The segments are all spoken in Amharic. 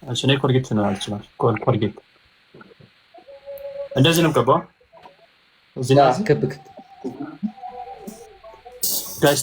እሺ እኔ ኮልጌት ነው አልችልም። ኮልጌት እንደዚህ ነው ገባው። እዚህ ነው ክብ ጋይስ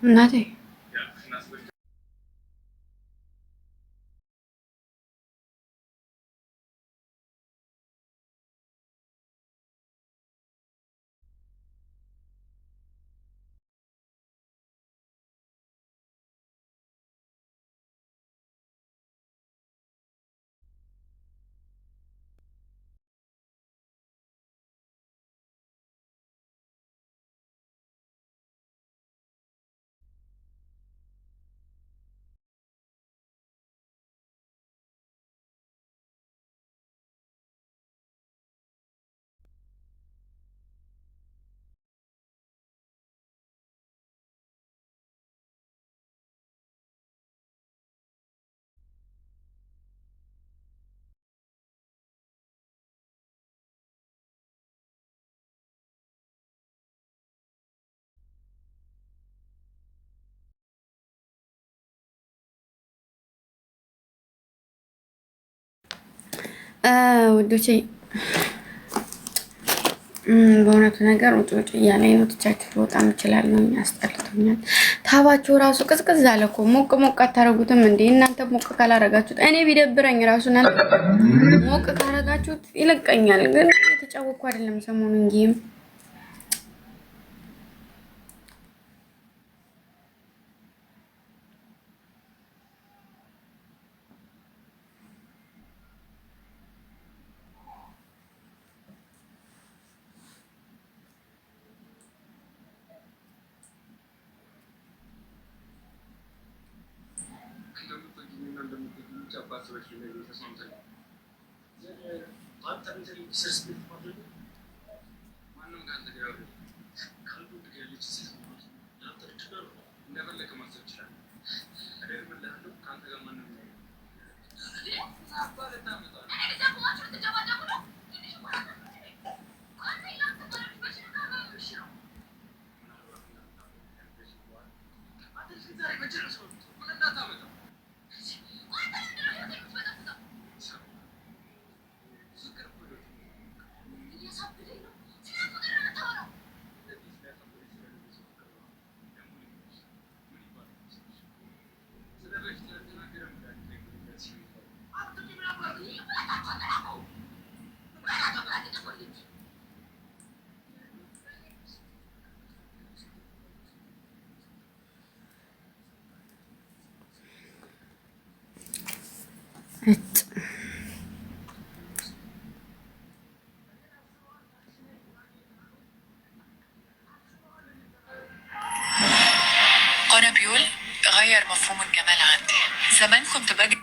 እናቴ ውዶቼ በእውነቱ ነገር ውጭ ውጭ እያለኝ ነው። ትቻችሁ በጣም እችላለሁ። አስጠልቶኛል። ታባችሁ ራሱ ቅዝቅዝ አለ እኮ። ሞቅ ሞቅ አታረጉትም እንዴ እናንተ? ሞቅ ካላረጋችሁት እኔ ቢደብረኝ ራሱ እናንተ ሞቅ ካረጋችሁት ይለቀኛል። ግን የተጫወኩ አይደለም ሰሞኑን ጌም أنا بيقول غير مفهوم الجمال عندي. زمان كنت باجي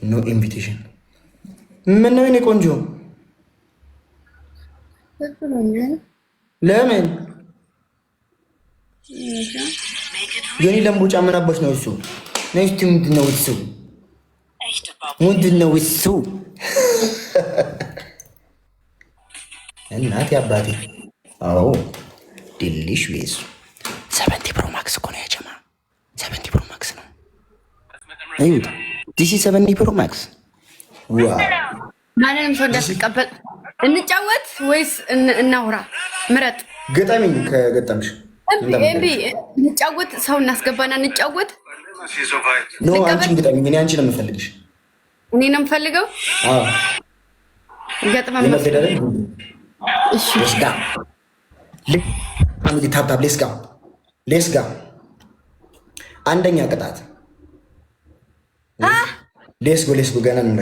ኖ ኢንቪቴሽን ምን ነው? እኔ ቆንጆ ለምን የኔ ለምቦጫ ምን አባሽ ነው እሱ? ነስቲ ምንድን ነው እሱ? ምንድን ነው እሱ? እናቴ አባቴ። አዎ ዲሊሽ ዌዝ 70 ፕሮ ማክስ እኮ ነው ያጀማ። 70 ፕሮ ማክስ ነው። እዩት። ዲሲ 70 ፕሮ ማክስ ዋው። ማንንም ሰው እንዳትቀበል። እንጫወት ወይስ እናውራ? ምረጥ። ገጣሚኝ ከገጠምሽ እምቢ እንጫወት። ሰው እናስገባና እንጫወት። ኖ አንቺን ገጣሚኝ። እኔ አንቺን ነው የምፈልግሽ። እኔ ነው የምፈልገው። አዎ ገጥመን እሺ ሌትስ ጋ ፋሚሊ ታፕ ታፕ ሌትስ ጋ አንደኛ ቅጣት ሌስጎ ገና ነው።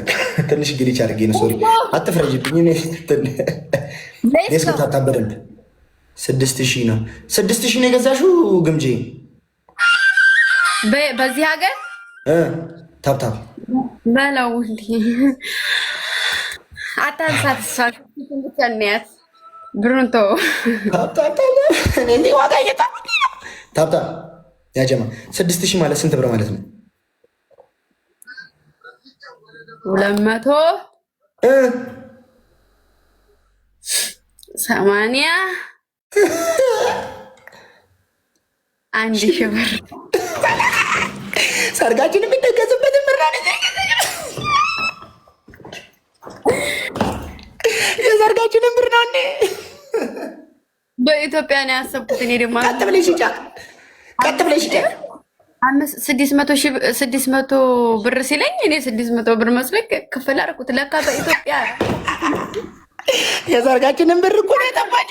ትንሽ ግሊች አድርጌ ነው። ሶሪ አትፍረጅብኝ። ሌስጎ ታታ በደንብ 6000 ነው። 6000 ነው የገዛሽው ግምጄ በዚህ ሀገር ታብታብ በለው እንዴ አታንሳት ብቻ ብሩንቶ እኔ ዋጋ ታብታብ ያጀማ 6000 ማለት ስንት ብር ማለት ነው? 280 1000 ብር ሰርጋችን የሚደገስበት ብር ነው። የሰርጋችንን ብር ነው እንዴ? በኢትዮጵያ ነው ያሰብኩት። እኔ ደግሞ ቀጥ ብለሽ ሂጂ 600 ብር ሲለኝ እኔ 600 ብር መስሎኝ ክፍል አደረኩት። ለካ በኢትዮጵያ የሰርጋችንን ብር እኮ ነው የጠፋች።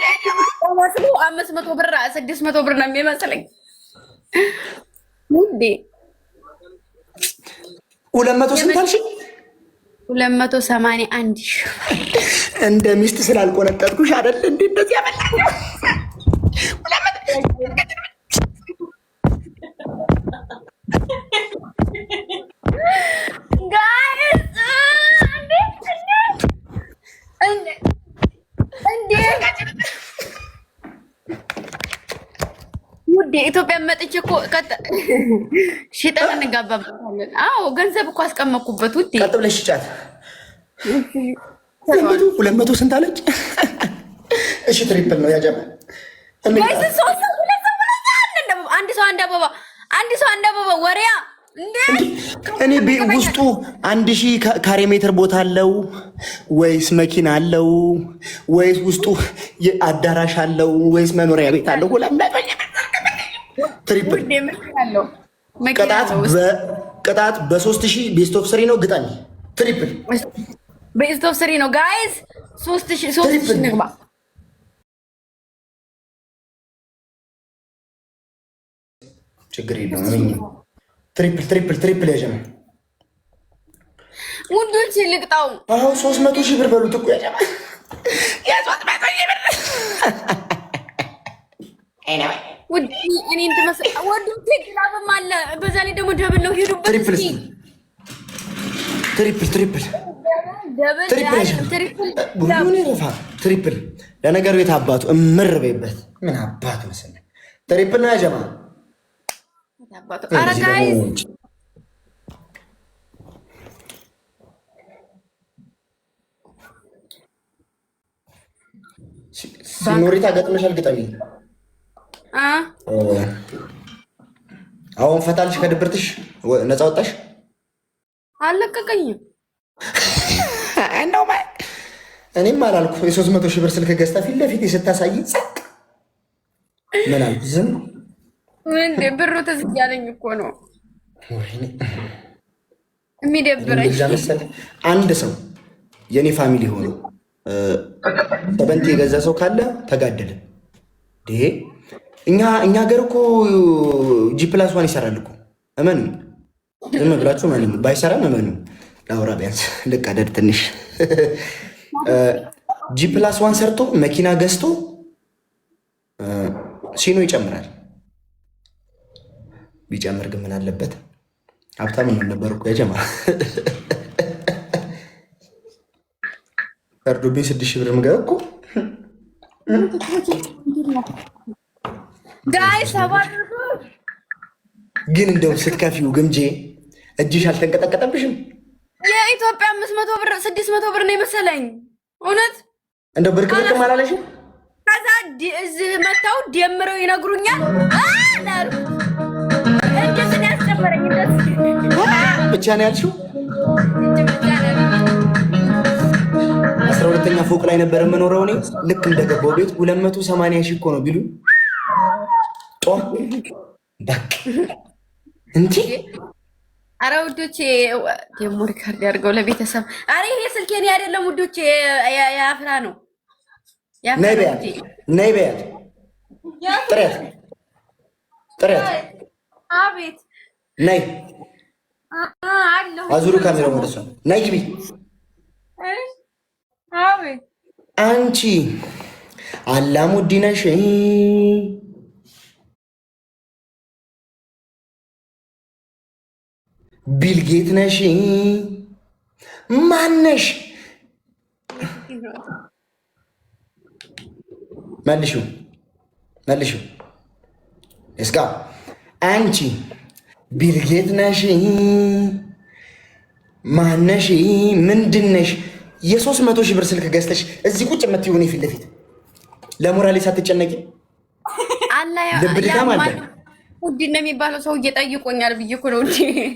500 ብር 600 ብር ነው የሚመስለኝ ውዴ። 200 ስንት አልሽኝ? 281 ሺህ እንደ ሚስት ስላልቆነጠጥኩሽ አይደል እንዴ እንደዚህ ያመጣኝ። ውዴ ኢትዮጵያ መጥቼ እኮ ሽጠን እንጋባበታለን። አዎ ገንዘብ እኮ አስቀመጥኩበት ውዴ። ቀጥ ብለሽ ጫት 200 ስንት አለች? እሺ ትሪፕል ነው ያጀማ። አንድ ሰው አንድ አበባ ወሪያ እኔ ውስጡ 1000 ካሬ ሜትር ቦታ አለው ወይስ መኪና አለው ወይስ ውስጡ አዳራሽ አለው ወይስ መኖሪያ ቤት አለው? ትሪፕል ቅጣት በ3000 ቤስት ኦፍ 3 ነው ግጣኝ። ትሪፕል ቤስት ኦፍ 3 ነው ጋይስ። 3000 ንግባ። ችግር የለውም። ትሪፕል ያጀማ ውዶች ልቅጣው። አሁን 300,000 ብር በሉት እኮ ያጀማ። ውድ እኔ እንትመስ ወዱት ግላብም አለ። በዛ ላይ ደግሞ ደብል ነው። ሄዱበት ትሪፕል ለነገሩ የት አባቱ እምር በይበት። ምን አባቱ መሰለኝ ትሪፕል ነው ያጀማ። ኧረ ጋይስ ሲኖሪታ ገጥመሻል? ግጠሚ። አሁን ፈታልሽ ከድብርትሽ ነፃ ወጣሽ? አልለቀቀኝም። እንደው እኔም አላልኩ። የ300,000 ብር ስልክ ገዝታ ፊት ለፊት ስታሳይ ጸጥ ምን አልኩ? ዝም እንዴ ብሩ ትዝ እያለኝ እኮ ነው የሚደብረኝ። አንድ ሰው የኔ ፋሚሊ ሆኖ ተበንቲ የገዛ ሰው ካለ ተጋደለ። ይሄ እኛ ሀገር እኮ G+1 ይሰራል እኮ እመኑ። ዝም ብላችሁ እመኑ። ባይሰራም እመኑ። ላውራ ቢያንስ ልቀደድ ትንሽ G+1 ሰርቶ መኪና ገዝቶ ሲኖ ይጨምራል። ቢጨምር ግን ምን አለበት? ሀብታም ምን ነበር እኮ ያጀማ። ፈርዶብኝ 6,000 ብር ምገባ እኮ ጋይስ። ግን እንደው ስትከፊው ግምጄ እጅሽ አልተንቀጠቀጠብሽም? የኢትዮጵያ 500 ብር 600 ብር ነው የመሰለኝ። እውነት እንደው ብርቅ አላለሽም? ከዛ እዚህ መታው ደምረው ይነግሩኛል። እንደዚህ ያስጨመረኝ ብቻ ነው ያልሽው። 12ኛ ፎቅ ላይ ነበር የምኖረው እኔ። ልክ እንደገባው ቤት 280,000 እኮ ነው ቢሉ በቃ እንጂ። አረ ውዶቼ ደግሞ ሪካርድ ያድርገው ለቤተሰብ። አረ ይሄ ስልኬ እኔ አይደለም ውዶቼ፣ ያፍራ ነው። ነይ በያት ጥረት አቤት ነይ አለሁ። አዙሩ ካሜራው ወደሷ። ነይ ግቢ። አቤት አንቺ አላሙዲ ነሽ ቢልጌት ነሽ ማነሽ? መልሹ እስጋ አንቺ ቢልጌት ነሽ ማነሽ? ምንድነሽ? የ300,000 ብር ስልክ ገዝተሽ እዚህ ቁጭ የምትሆን ፊት ለፊት ለሞራሌ ሳትጨነቂ ልብ ድካም አለ። ውድ ነው የሚባለው ሰው እየጠይቆኛል ብዬ እኮ ነው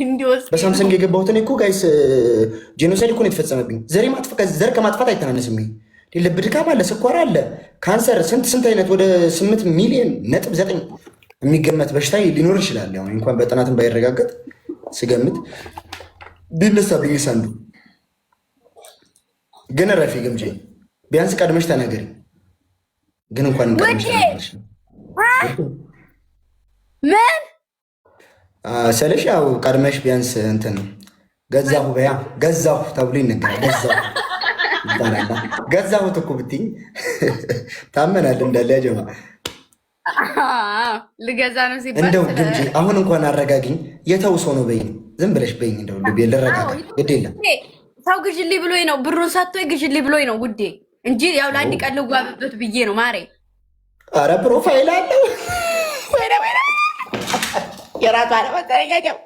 እንዲወስድ በሳምሰንግ የገባሁት እኔ እኮ ጋይስ ጄኖሳይድ እኮ ነው የተፈጸመብኝ። ዘር ከማጥፋት አይተናነስም። ልብ ድካም አለ፣ ስኳር አለ፣ ካንሰር፣ ስንት አይነት ወደ 8 ሚሊዮን ነጥብ 9 የሚገመት በሽታ ሊኖር ይችላል። ያው እንኳን በጥናትም ባይረጋገጥ ስገምት ቢነሳብኝ አንዱ ግን ረፊ ግምጄ ቢያንስ ቀድመሽ ተናገሪ። ግን እንኳን ቀድመሽ ተናገርሽ ምን ሰለሽ ያው ቀድመሽ ቢያንስ እንትን ገዛሁ በያ ገዛሁ ተብሎ ይነገራል። ገዛሁ እኮ ብትይኝ ታመናል እንዳለ ያጀማ ልገዛ ነው ሲባል እንደው ግምጄ አሁን እንኳን አረጋግኝ። የተውሶ ነው በይኝ፣ ዝም ብለሽ በይኝ። እንደው ልቤ ልረጋጋ ግድ የለም ሰው ግዥልኝ ብሎኝ ነው ብሩን ሰጥቶ ግዥልኝ ብሎኝ ነው ውዴ እንጂ ያው ለአንድ ቀን ልጓብበት ብዬ ነው ማሬ። አረ ፕሮፋይል አለው የራሷ ለመሰረኛው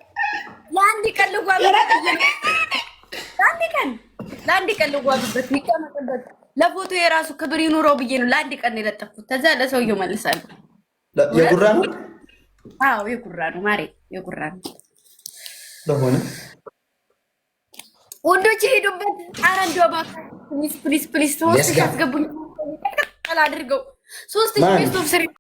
ለአንድ ቀን ልጓብበት ለአንድ ቀን ልጓብበት ይቀመጥበት ለፎቶ የራሱ ክብር ይኑረው ብዬ ነው ለአንድ ቀን የለጠፉት። ከዛ ለሰውየው መልሳለሁ። የጉራ ነው? አዎ የጉራ ነው ማሬ፣ የጉራ ነው ለሆነ ወንዶች ሄዱበት። ኧረ እንደው እባክህ ፕሊስ ፕሊስ ፕሊስ ሶስት ያስገቡኝ አድርገው 3000 ቤት